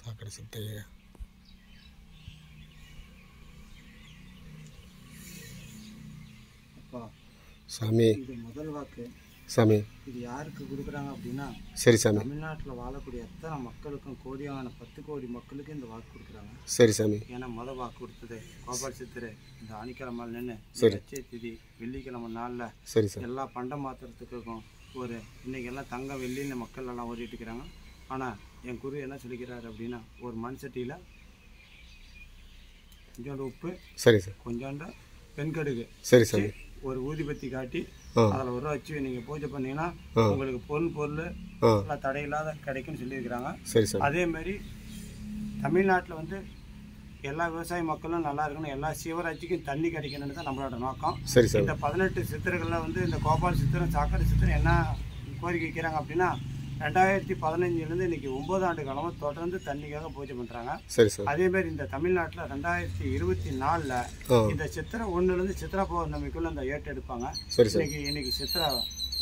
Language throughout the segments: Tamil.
சாக்கடை சித்தைய அப்பா சாமி. இது முதல் வாக்கு சாமி. இது யாருக்கு கொடுக்குறாங்க அப்படின்னா, சரி சாமி. தமிழ்நாட்டில் வாழக்கூடிய எத்தனை மக்களுக்கும், கோடியான 10 கோடி மக்களுக்கு இந்த வாக்கு கொடுக்குறாங்க. சரி சாமி. ஏன்னா முதல் வாக்கு கொடுத்தது கோபால் சித்தர் இந்த ஆணிக்கிழமை நின்று சரி லட்சிய திதி வெள்ளிக்கிழமை நாளில் சரி சார். எல்லா பண்ட மாத்திரத்துக்கும் ஒரு இன்னைக்கு எல்லாம் தங்க வெள்ளின்னு மக்கள் எல்லாம் ஓடிட்டு இருக்கிறாங்க. ஆனால் என் குரு என்ன சொல்லிக்கிறாரு அப்படின்னா, ஒரு மண் சட்டியில் கொஞ்சோண்டு உப்பு, சரி சார், கொஞ்சோண்டு பெண்கடுகு, சரி சாமி, ஒரு ஊதிபத்தி காட்டி அதில் ஒரு வச்சு நீங்கள் பூஜை பண்ணீங்கன்னா உங்களுக்கு பொருள் எல்லாம் தடையில்லாத கிடைக்கும்னு சொல்லியிருக்கிறாங்க. சரி சார். அதே மாதிரி தமிழ்நாட்டில் வந்து எல்லா விவசாய மக்களும் நல்லா இருக்கணும், எல்லா சிவராட்சிக்கும் தண்ணி கிடைக்கணும்னு தான் நம்மளோட நோக்கம். சரி சார். இந்த 18 சித்தர்களில் வந்து இந்த கோபால் சித்தரும் சாக்கடை சித்தரும் என்ன கோரிக்கை வைக்கிறாங்க அப்படின்னா, 2015 இன்னைக்கு 9 ஆண்டு காலமாக தொடர்ந்து தண்ணிக்காக பூஜை பண்ணுறாங்க. சரி சார். அதே மாதிரி இந்த தமிழ்நாட்டில் 2024 இந்த சித்திரை 1 சித்திரா பௌர்ணமிக்குள்ள இந்த ஏட்டு எடுப்பாங்க. இன்னைக்கு சித்திரா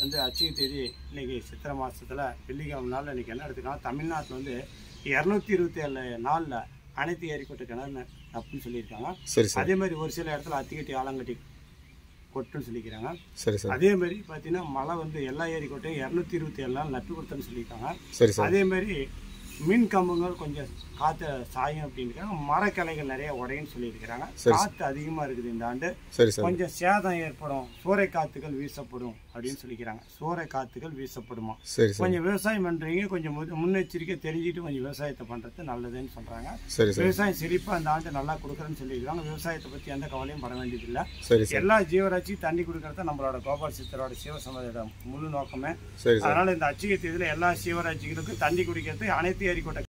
வந்து அச்சய தேதி. இன்னைக்கு சித்திரை மாசத்துல வெள்ளிக்கிழமை நாளில் இன்னைக்கு என்ன எடுத்துக்கலாம், தமிழ்நாட்டில் வந்து 227 நாளில் அனைத்து ஏரிக்கோட்டை கிணறு அப்படின்னு சொல்லியிருக்காங்க. அதே மாதிரி ஒரு சில இடத்துல அத்திக்கட்டி ஆலங்கட்டி கொட்டுன்னு சொல்லிக்கிறாங்க. அதே மாதிரி பார்த்தீங்கன்னா மழை வந்து எல்லா ஏரிக்கோட்டையும் 227 நாள் நட்டு கொடுத்தேன்னு சொல்லியிருக்காங்க. அதே மாதிரி மின் கம்பங்கள் கொஞ்சம் காற்று சாயும் அப்படின்னு மரக்கிளைகள் நிறைய உடையுன்னு சொல்லியிருக்கிறாங்க. காற்று அதிகமாக இருக்குது இந்த ஆண்டு, கொஞ்சம் சேதம் ஏற்படும், சூறை காத்துகள் வீசப்படும் அப்படின்னு சொல்லிக்கிறாங்க. சூறை காத்துகள் வீசப்படுமா, கொஞ்சம் விவசாயம் பண்றீங்க, கொஞ்சம் முன்னெச்சரிக்கை தெரிஞ்சுட்டு கொஞ்சம் விவசாயத்தை பண்றது நல்லதுன்னு சொல்றாங்க. விவசாயம் செழிப்பா அந்த ஆண்டு நல்லா கொடுக்குறேன்னு சொல்லியிருக்காங்க. விவசாயத்தை பத்தி எந்த கவலையும் பட வேண்டியதில்லை. எல்லா ஜீவராட்சியும் தண்ணி கொடுக்கறது நம்மளோட கோபால் சித்தரோட சிவசமதியோட முழு நோக்கமே. அதனால இந்த அச்சய தேதியில எல்லா சிவராட்சிகளுக்கும் தண்ணி குடிக்கிறது அனைத்து ஏரிக்கோட்டை